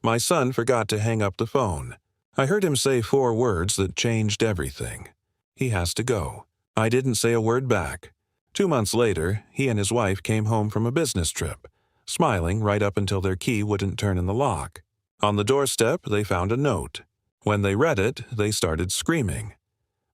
My son forgot to hang up the phone. I heard him say 4 words that changed everything. He has to go. I didn't say a word back. 2 months later, he and his wife came home from a business trip, smiling right up until their key wouldn't turn in the lock. On the doorstep, they found a note. When they read it, they started screaming.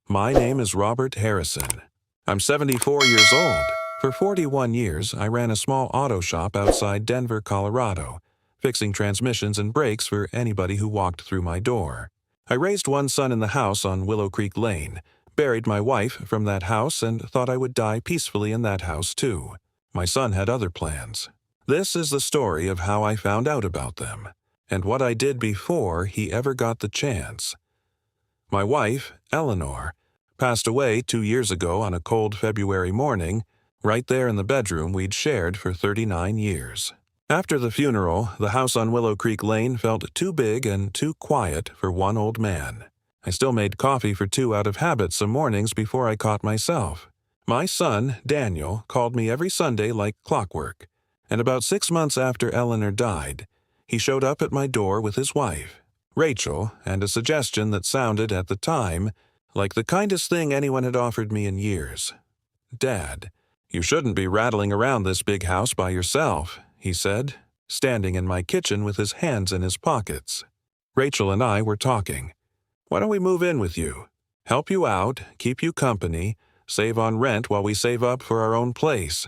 My name is Robert Harrison. I'm 74 years old. For 41 years, I ran a small auto shop outside Denver, Colorado, fixing transmissions and brakes for anybody who walked through my door. I raised 1 son in the house on Willow Creek Lane, buried my wife from that house, and thought I would die peacefully in that house too. My son had other plans. This is the story of how I found out about them, and what I did before he ever got the chance. My wife, Eleanor, passed away 2 years ago on a cold February morning, right there in the bedroom we'd shared for 39 years. After the funeral, the house on Willow Creek Lane felt too big and too quiet for one old man. I still made coffee for 2 out of habit some mornings before I caught myself. My son, Daniel, called me every Sunday like clockwork, and about 6 months after Eleanor died, he showed up at my door with his wife, Rachel, and a suggestion that sounded at the time like the kindest thing anyone had offered me in years. "Dad, you shouldn't be rattling around this big house by yourself," he said, standing in my kitchen with his hands in his pockets. Rachel and I were talking. "Why don't we move in with you? Help you out, keep you company, save on rent while we save up for our own place."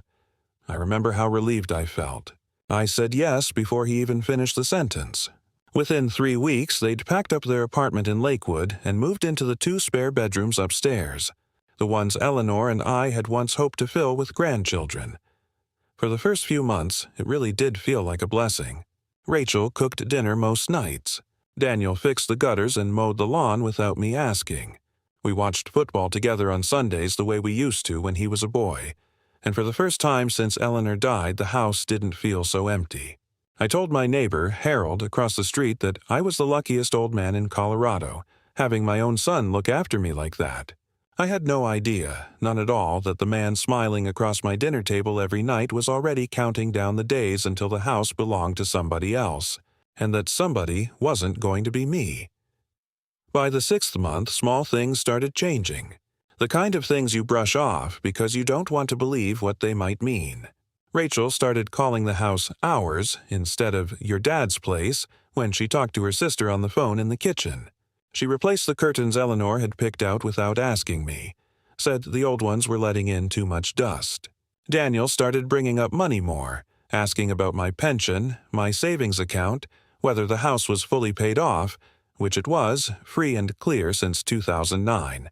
I remember how relieved I felt. I said yes before he even finished the sentence. Within 3 weeks, they'd packed up their apartment in Lakewood and moved into the 2 spare bedrooms upstairs, the ones Eleanor and I had once hoped to fill with grandchildren. For the first few months, it really did feel like a blessing. Rachel cooked dinner most nights. Daniel fixed the gutters and mowed the lawn without me asking. We watched football together on Sundays the way we used to when he was a boy, and for the first time since Eleanor died, the house didn't feel so empty. I told my neighbor, Harold, across the street that I was the luckiest old man in Colorado, having my own son look after me like that. I had no idea, none at all, that the man smiling across my dinner table every night was already counting down the days until the house belonged to somebody else, and that somebody wasn't going to be me. By the 6th month, small things started changing. The kind of things you brush off because you don't want to believe what they might mean. Rachel started calling the house ours instead of your dad's place when she talked to her sister on the phone in the kitchen. She replaced the curtains Eleanor had picked out without asking me, said the old ones were letting in too much dust. Daniel started bringing up money more, asking about my pension, my savings account, whether the house was fully paid off, which it was, free and clear since 2009.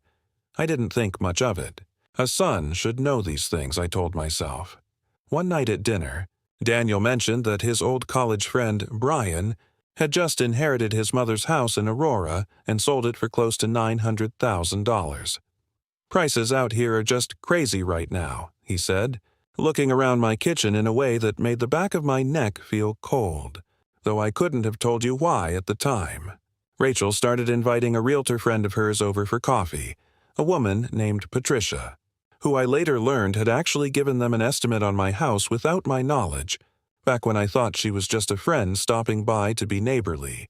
I didn't think much of it. A son should know these things, I told myself. One night at dinner, Daniel mentioned that his old college friend, Brian, had just inherited his mother's house in Aurora and sold it for close to $900,000. "Prices out here are just crazy right now," he said, looking around my kitchen in a way that made the back of my neck feel cold, though I couldn't have told you why at the time. Rachel started inviting a realtor friend of hers over for coffee, a woman named Patricia, who I later learned had actually given them an estimate on my house without my knowledge, back when I thought she was just a friend stopping by to be neighborly.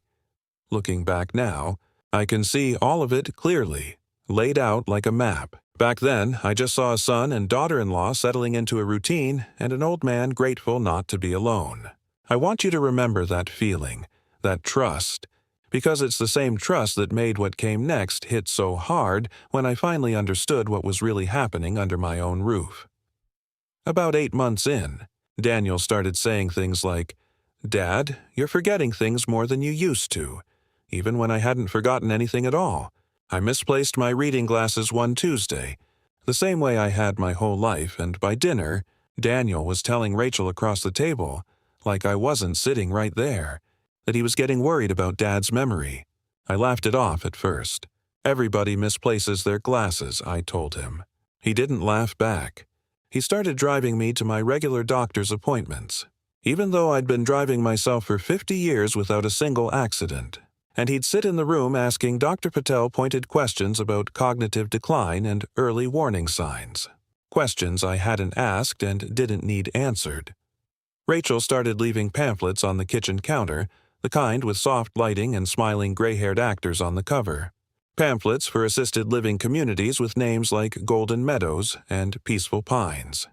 Looking back now, I can see all of it clearly, laid out like a map. Back then, I just saw a son and daughter-in-law settling into a routine and an old man grateful not to be alone. I want you to remember that feeling, that trust, because it's the same trust that made what came next hit so hard when I finally understood what was really happening under my own roof. About 8 months in, Daniel started saying things like, "Dad, you're forgetting things more than you used to," even when I hadn't forgotten anything at all. I misplaced my reading glasses one Tuesday, the same way I had my whole life, and by dinner, Daniel was telling Rachel across the table, like I wasn't sitting right there, that he was getting worried about Dad's memory. I laughed it off at first. "Everybody misplaces their glasses," I told him. He didn't laugh back. He started driving me to my regular doctor's appointments, even though I'd been driving myself for 50 years without a single accident. And he'd sit in the room asking Dr. Patel pointed questions about cognitive decline and early warning signs. Questions I hadn't asked and didn't need answered. Rachel started leaving pamphlets on the kitchen counter the kind with soft lighting and smiling gray-haired actors on the cover. Pamphlets for assisted living communities with names like Golden Meadows and Peaceful Pines.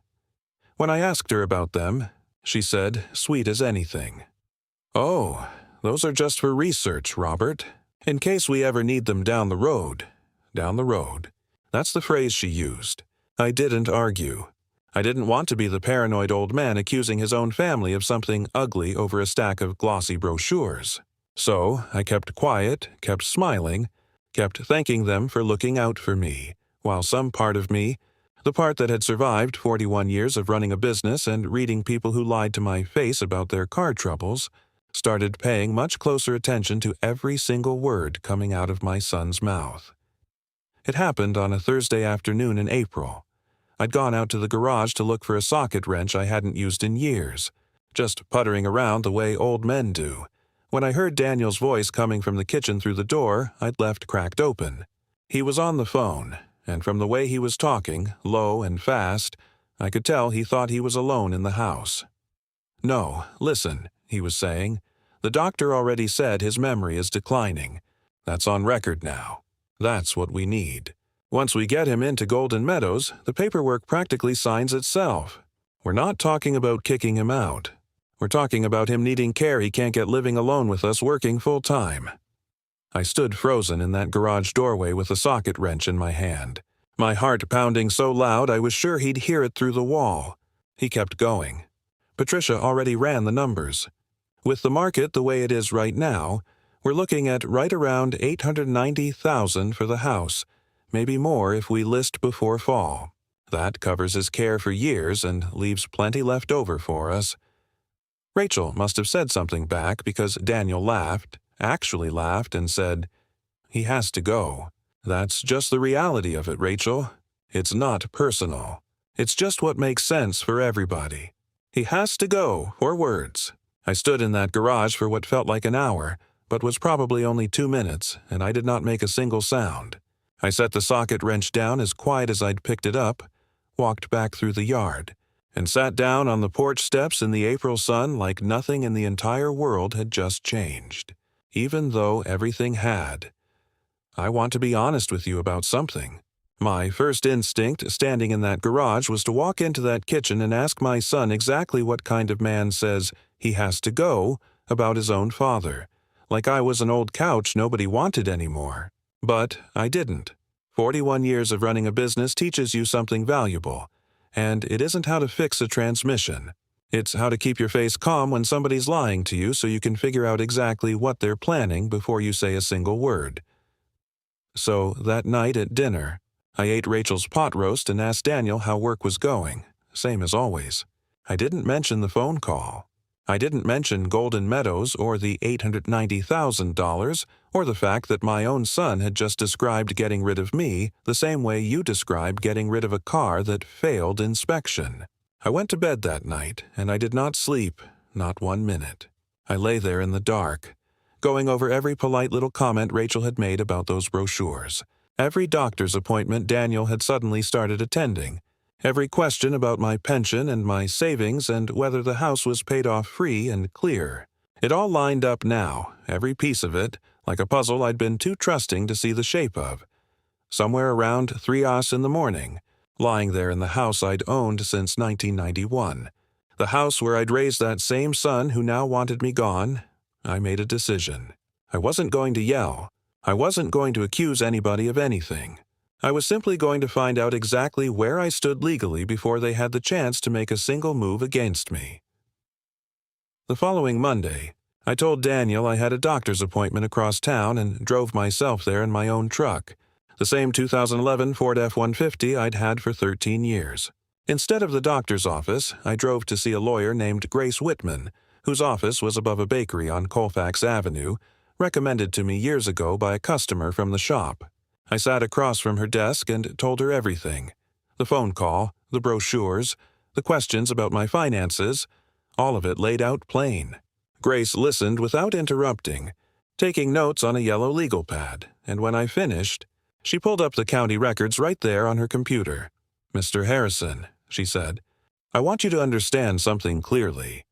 When I asked her about them, she said, sweet as anything, "Oh, those are just for research, Robert, in case we ever need them down the road." Down the road. That's the phrase she used. I didn't argue. I didn't want to be the paranoid old man accusing his own family of something ugly over a stack of glossy brochures. So I kept quiet, kept smiling, kept thanking them for looking out for me, while some part of me, the part that had survived 41 years of running a business and reading people who lied to my face about their car troubles, started paying much closer attention to every single word coming out of my son's mouth. It happened on a Thursday afternoon in April. I'd gone out to the garage to look for a socket wrench I hadn't used in years, just puttering around the way old men do, when I heard Daniel's voice coming from the kitchen through the door I'd left cracked open. He was on the phone, and from the way he was talking, low and fast, I could tell he thought he was alone in the house. "No, listen," he was saying. "The doctor already said his memory is declining. That's on record now. That's what we need. Once we get him into Golden Meadows, the paperwork practically signs itself. We're not talking about kicking him out. We're talking about him needing care he can't get living alone with us working full-time." I stood frozen in that garage doorway with a socket wrench in my hand, my heart pounding so loud I was sure he'd hear it through the wall. He kept going. Patricia already ran the numbers. With the market the way it is right now, we're looking at right around $890,000 for the house, maybe more if we list before fall. That covers his care for years and leaves plenty left over for us. Rachel must have said something back because Daniel laughed, actually laughed, and said, "He has to go. That's just the reality of it, Rachel. It's not personal. It's just what makes sense for everybody. He has to go, or words." I stood in that garage for what felt like an hour, but was probably only 2 minutes, and I did not make a single sound. I set the socket wrench down as quiet as I'd picked it up, walked back through the yard, and sat down on the porch steps in the April sun like nothing in the entire world had just changed, even though everything had. I want to be honest with you about something. My first instinct standing in that garage was to walk into that kitchen and ask my son exactly what kind of man says he has to go about his own father, like I was an old couch nobody wanted anymore. But I didn't. 41 years of running a business teaches you something valuable, and it isn't how to fix a transmission. It's how to keep your face calm when somebody's lying to you so you can figure out exactly what they're planning before you say a single word. So that night at dinner, I ate Rachel's pot roast and asked Daniel how work was going, same as always. I didn't mention the phone call. I didn't mention Golden Meadows or the $890,000 or the fact that my own son had just described getting rid of me the same way you described getting rid of a car that failed inspection. I went to bed that night, and I did not sleep, not 1 minute. I lay there in the dark, going over every polite little comment Rachel had made about those brochures, every doctor's appointment Daniel had suddenly started attending, every question about my pension and my savings and whether the house was paid off free and clear. It all lined up now, every piece of it, like a puzzle I'd been too trusting to see the shape of. Somewhere around 3 in the morning, lying there in the house I'd owned since 1991, the house where I'd raised that same son who now wanted me gone, I made a decision. I wasn't going to yell. I wasn't going to accuse anybody of anything. I was simply going to find out exactly where I stood legally before they had the chance to make a single move against me. The following Monday, I told Daniel I had a doctor's appointment across town and drove myself there in my own truck, the same 2011 Ford F-150 I'd had for 13 years. Instead of the doctor's office, I drove to see a lawyer named Grace Whitman, whose office was above a bakery on Colfax Avenue, recommended to me years ago by a customer from the shop. I sat across from her desk and told her everything. The phone call, the brochures, the questions about my finances, all of it laid out plain. Grace listened without interrupting, taking notes on a yellow legal pad, and when I finished, she pulled up the county records right there on her computer. "Mr. Harrison," she said, "I want you to understand something clearly.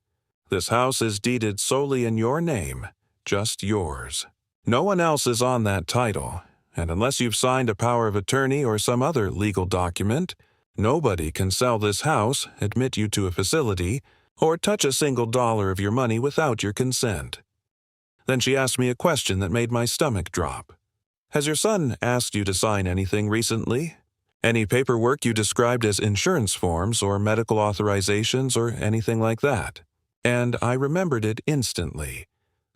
This house is deeded solely in your name, just yours. No one else is on that title, and unless you've signed a power of attorney or some other legal document, nobody can sell this house, admit you to a facility, or touch a single dollar of your money without your consent. Then she asked me a question that made my stomach drop. Has your son asked you to sign anything recently? Any paperwork you described as insurance forms or medical authorizations or anything like that? And I remembered it instantly.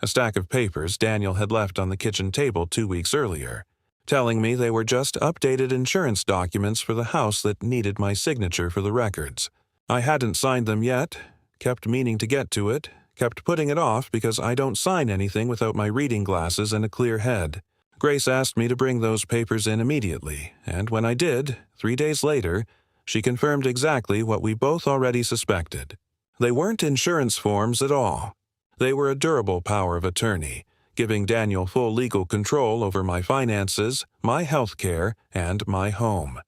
A stack of papers Daniel had left on the kitchen table 2 weeks earlier, telling me they were just updated insurance documents for the house that needed my signature for the records. I hadn't signed them yet, kept meaning to get to it, kept putting it off because I don't sign anything without my reading glasses and a clear head. Grace asked me to bring those papers in immediately, and when I did, 3 days later, she confirmed exactly what we both already suspected. They weren't insurance forms at all. They were a durable power of attorney, giving Daniel full legal control over my finances, my health care, and my home.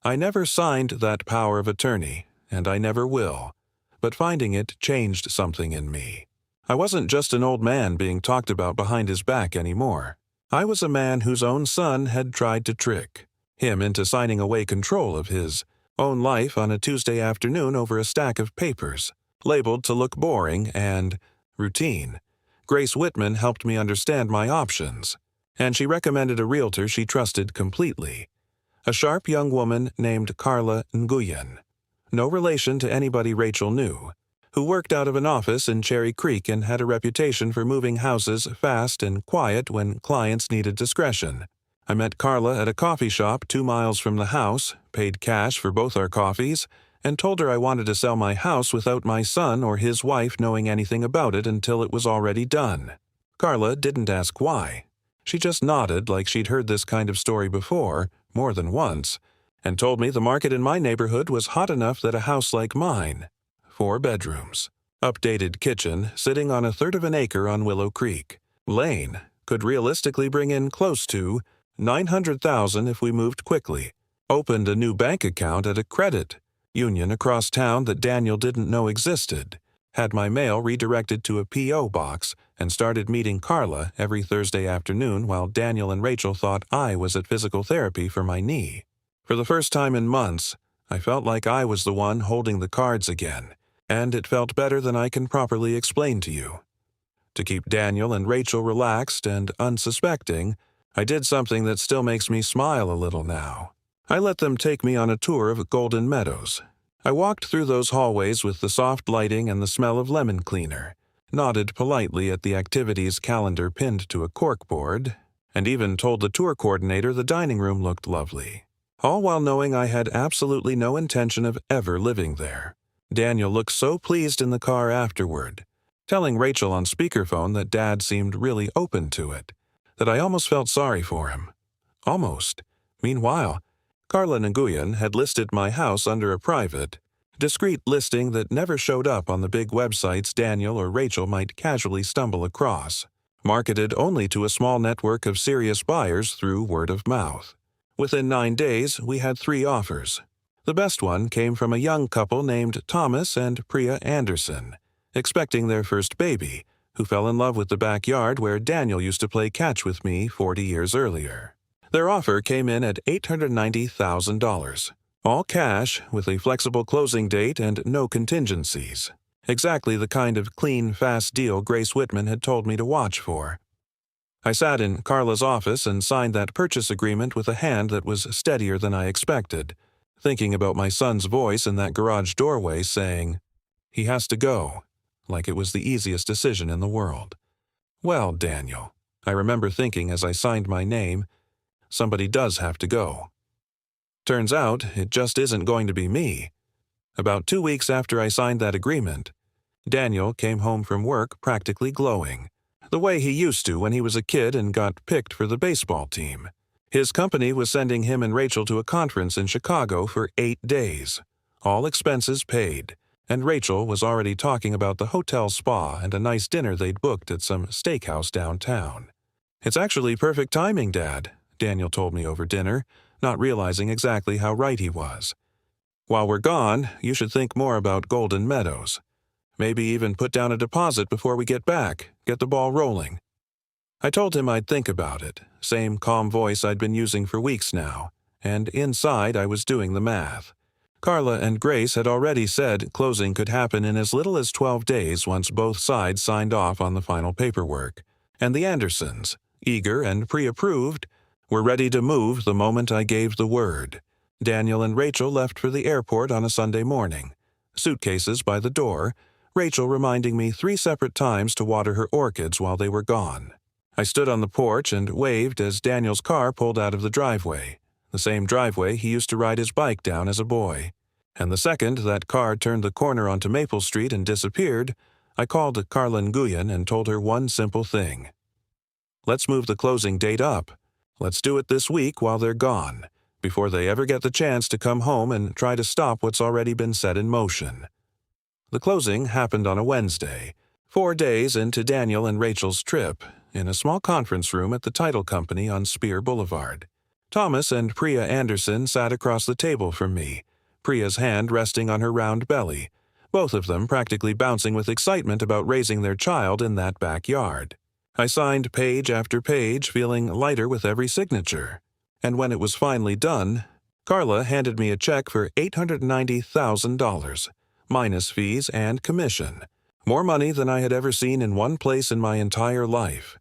I never signed that power of attorney, and I never will, but finding it changed something in me. I wasn't just an old man being talked about behind his back anymore. I was a man whose own son had tried to trick him into signing away control of his own life on a Tuesday afternoon over a stack of papers, labeled to look boring and routine. Grace Whitman helped me understand my options, and she recommended a realtor she trusted completely, a sharp young woman named Carla Nguyen, no relation to anybody Rachel knew, who worked out of an office in Cherry Creek and had a reputation for moving houses fast and quiet when clients needed discretion. I met Carla at a coffee shop 2 miles from the house, paid cash for both our coffees, and told her I wanted to sell my house without my son or his wife knowing anything about it until it was already done. Carla didn't ask why. She just nodded like she'd heard this kind of story before, more than once, and told me the market in my neighborhood was hot enough that a house like mine, 4 bedrooms, updated kitchen sitting on 1/3 of an acre on Willow Creek Lane, could realistically bring in close to $900,000 if we moved quickly, opened a new bank account at a credit union across town that Daniel didn't know existed, had my mail redirected to a P.O. box, and started meeting Carla every Thursday afternoon while Daniel and Rachel thought I was at physical therapy for my knee. For the first time in months, I felt like I was the one holding the cards again, and it felt better than I can properly explain to you. To keep Daniel and Rachel relaxed and unsuspecting, I did something that still makes me smile a little now. I let them take me on a tour of Golden Meadows. I walked through those hallways with the soft lighting and the smell of lemon cleaner, nodded politely at the activities calendar pinned to a corkboard, and even told the tour coordinator the dining room looked lovely, all while knowing I had absolutely no intention of ever living there. Daniel looked so pleased in the car afterward, telling Rachel on speakerphone that Dad seemed really open to it, that I almost felt sorry for him. Almost. Meanwhile, Carla Nguyen had listed my house under a private, discreet listing that never showed up on the big websites Daniel or Rachel might casually stumble across, marketed only to a small network of serious buyers through word of mouth. Within 9 days, we had 3 offers. The best one came from a young couple named Thomas and Priya Anderson, expecting their first baby, who fell in love with the backyard where Daniel used to play catch with me 40 years earlier. Their offer came in at $890,000, all cash with a flexible closing date and no contingencies. Exactly the kind of clean, fast deal Grace Whitman had told me to watch for. I sat in Carla's office and signed that purchase agreement with a hand that was steadier than I expected, thinking about my son's voice in that garage doorway saying, "He has to go," like it was the easiest decision in the world. Well, Daniel, I remember thinking as I signed my name, somebody does have to go. Turns out, it just isn't going to be me. About 2 weeks after I signed that agreement, Daniel came home from work practically glowing, the way he used to when he was a kid and got picked for the baseball team. His company was sending him and Rachel to a conference in Chicago for 8 days, all expenses paid, and Rachel was already talking about the hotel spa and a nice dinner they'd booked at some steakhouse downtown. "It's actually perfect timing, Dad," Daniel told me over dinner, not realizing exactly how right he was. "While we're gone, you should think more about Golden Meadows. Maybe even put down a deposit before we get back, get the ball rolling. I told him I'd think about it, same calm voice I'd been using for weeks now, and inside I was doing the math. Carla and Grace had already said closing could happen in as little as 12 days once both sides signed off on the final paperwork, and the Andersons, eager and pre-approved, were ready to move the moment I gave the word. Daniel and Rachel left for the airport on a Sunday morning, suitcases by the door, Rachel reminding me 3 separate times to water her orchids while they were gone. I stood on the porch and waved as Daniel's car pulled out of the driveway, the same driveway he used to ride his bike down as a boy. And the second that car turned the corner onto Maple Street and disappeared, I called Carla Nguyen and told her one simple thing. Let's move the closing date up. Let's do it this week while they're gone, before they ever get the chance to come home and try to stop what's already been set in motion. The closing happened on a Wednesday, 4 days into Daniel and Rachel's trip, in a small conference room at the title company on Spear Boulevard. Thomas and Priya Anderson sat across the table from me, Priya's hand resting on her round belly, both of them practically bouncing with excitement about raising their child in that backyard. I signed page after page, feeling lighter with every signature. And when it was finally done, Carla handed me a check for $890,000, minus fees and commission, more money than I had ever seen in one place in my entire life.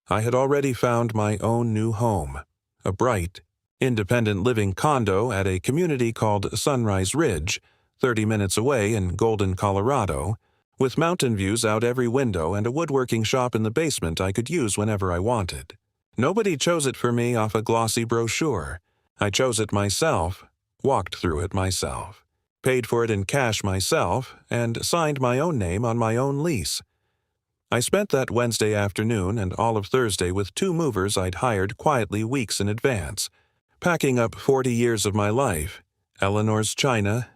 I had already found my own new home, a bright, independent living condo at a community called Sunrise Ridge, 30 minutes away in Golden, Colorado, with mountain views out every window and a woodworking shop in the basement I could use whenever I wanted. Nobody chose it for me off a glossy brochure. I chose it myself, walked through it myself, paid for it in cash myself, and signed my own name on my own lease. I spent that Wednesday afternoon and all of Thursday with 2 movers I'd hired quietly weeks in advance, packing up 40 years of my life, Eleanor's china,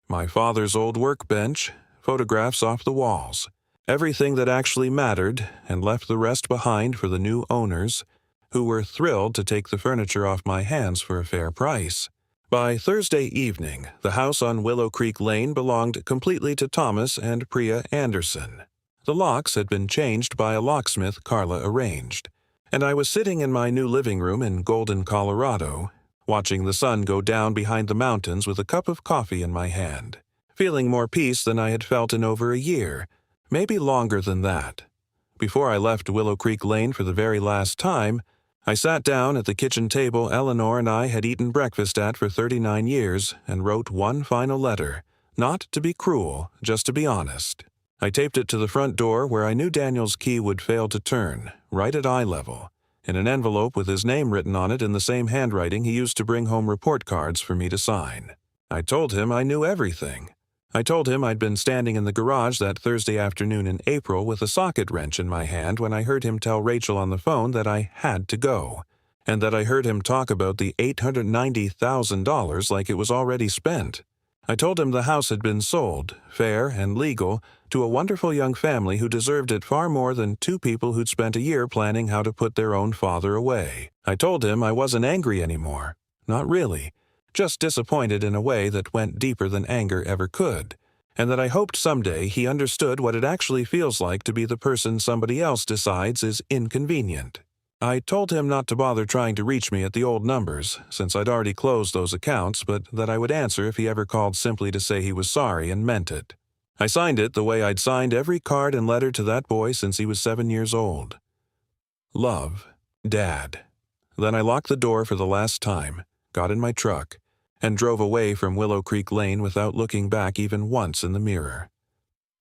my father's old workbench, photographs off the walls, everything that actually mattered, and left the rest behind for the new owners, who were thrilled to take the furniture off my hands for a fair price. By Thursday evening, the house on Willow Creek Lane belonged completely to Thomas and Priya Anderson. The locks had been changed by a locksmith Carla arranged, and I was sitting in my new living room in Golden, Colorado, watching the sun go down behind the mountains with a cup of coffee in my hand, feeling more peace than I had felt in over a year, maybe longer than that. Before I left Willow Creek Lane for the very last time, I sat down at the kitchen table Eleanor and I had eaten breakfast at for 39 years and wrote one final letter, not to be cruel, just to be honest. I taped it to the front door where I knew Daniel's key would fail to turn, right at eye level, in an envelope with his name written on it in the same handwriting he used to bring home report cards for me to sign. I told him I knew everything. I told him I'd been standing in the garage that Thursday afternoon in April with a socket wrench in my hand when I heard him tell Rachel on the phone that I had to go, and that I heard him talk about the $890,000 like it was already spent. I told him the house had been sold, fair and legal, to a wonderful young family who deserved it far more than 2 people who'd spent a year planning how to put their own father away. I told him I wasn't angry anymore. Not really. Just disappointed in a way that went deeper than anger ever could, and that I hoped someday he understood what it actually feels like to be the person somebody else decides is inconvenient. I told him not to bother trying to reach me at the old numbers, since I'd already closed those accounts, but that I would answer if he ever called simply to say he was sorry and meant it. I signed it the way I'd signed every card and letter to that boy since he was 7 years old. Love, Dad. Then I locked the door for the last time, got in my truck, and drove away from Willow Creek Lane without looking back even once in the mirror.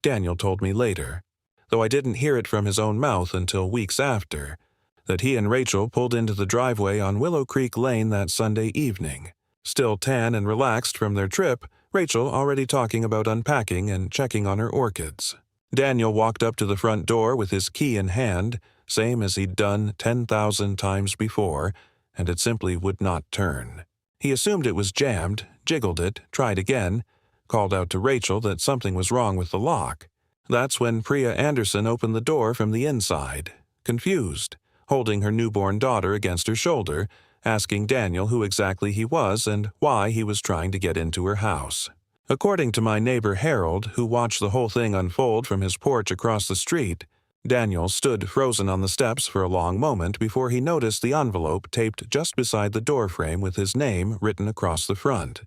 Daniel told me later, though I didn't hear it from his own mouth until weeks after, that he and Rachel pulled into the driveway on Willow Creek Lane that Sunday evening, still tan and relaxed from their trip, Rachel already talking about unpacking and checking on her orchids. Daniel walked up to the front door with his key in hand, same as he'd done 10,000 times before, and it simply would not turn. He assumed it was jammed, jiggled it, tried again, called out to Rachel that something was wrong with the lock. That's when Priya Anderson opened the door from the inside, confused, holding her newborn daughter against her shoulder, asking Daniel who exactly he was and why he was trying to get into her house. According to my neighbor Harold, who watched the whole thing unfold from his porch across the street, Daniel stood frozen on the steps for a long moment before he noticed the envelope taped just beside the doorframe with his name written across the front.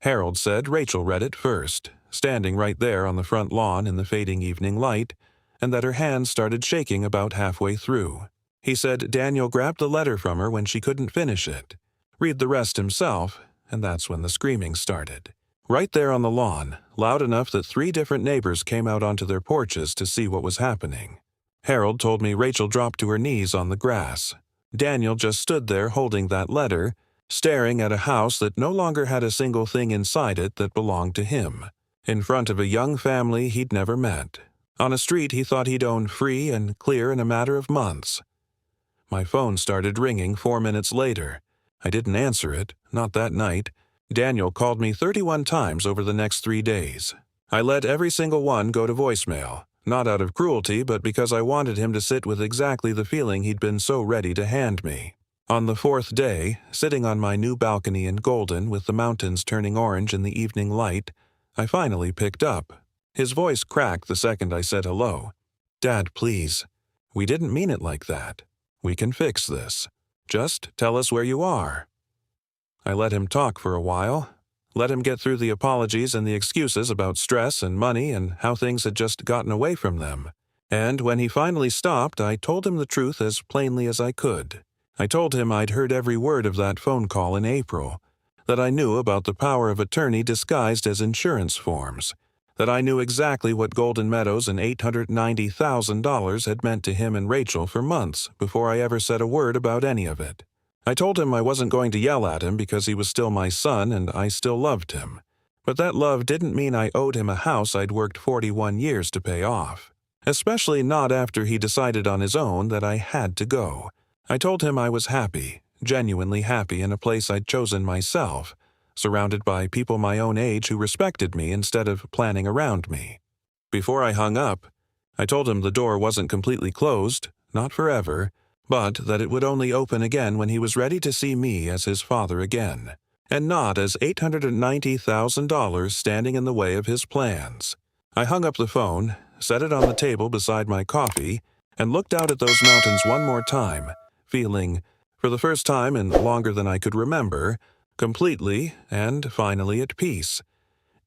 Harold said Rachel read it first, standing right there on the front lawn in the fading evening light, and that her hands started shaking about halfway through. He said Daniel grabbed the letter from her when she couldn't finish it, read the rest himself, and that's when the screaming started. Right there on the lawn, loud enough that 3 different neighbors came out onto their porches to see what was happening. Harold told me Rachel dropped to her knees on the grass. Daniel just stood there holding that letter, staring at a house that no longer had a single thing inside it that belonged to him, in front of a young family he'd never met, on a street he thought he'd own free and clear in a matter of months. My phone started ringing 4 minutes later. I didn't answer it, not that night. Daniel called me 31 times over the next 3 days. I let every single one go to voicemail, not out of cruelty, but because I wanted him to sit with exactly the feeling he'd been so ready to hand me. On the 4th day, sitting on my new balcony in Golden with the mountains turning orange in the evening light, I finally picked up. His voice cracked the second I said hello. "Dad, please. We didn't mean it like that. We can fix this. Just tell us where you are." I let him talk for a while, let him get through the apologies and the excuses about stress and money and how things had just gotten away from them. And when he finally stopped, I told him the truth as plainly as I could. I told him I'd heard every word of that phone call in April, that I knew about the power of attorney disguised as insurance forms, that I knew exactly what Golden Meadows and $890,000 had meant to him and Rachel for months before I ever said a word about any of it. I told him I wasn't going to yell at him because he was still my son and I still loved him. But that love didn't mean I owed him a house I'd worked 41 years to pay off, especially not after he decided on his own that I had to go. I told him I was happy, genuinely happy in a place I'd chosen myself, surrounded by people my own age who respected me instead of planning around me. Before I hung up, I told him the door wasn't completely closed, not forever, but that it would only open again when he was ready to see me as his father again, and not as $890,000 standing in the way of his plans. I hung up the phone, set it on the table beside my coffee, and looked out at those mountains one more time, feeling, for the first time in longer than I could remember, completely and finally at peace.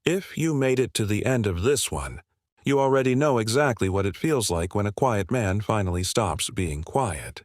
If you made it to the end of this one, you already know exactly what it feels like when a quiet man finally stops being quiet.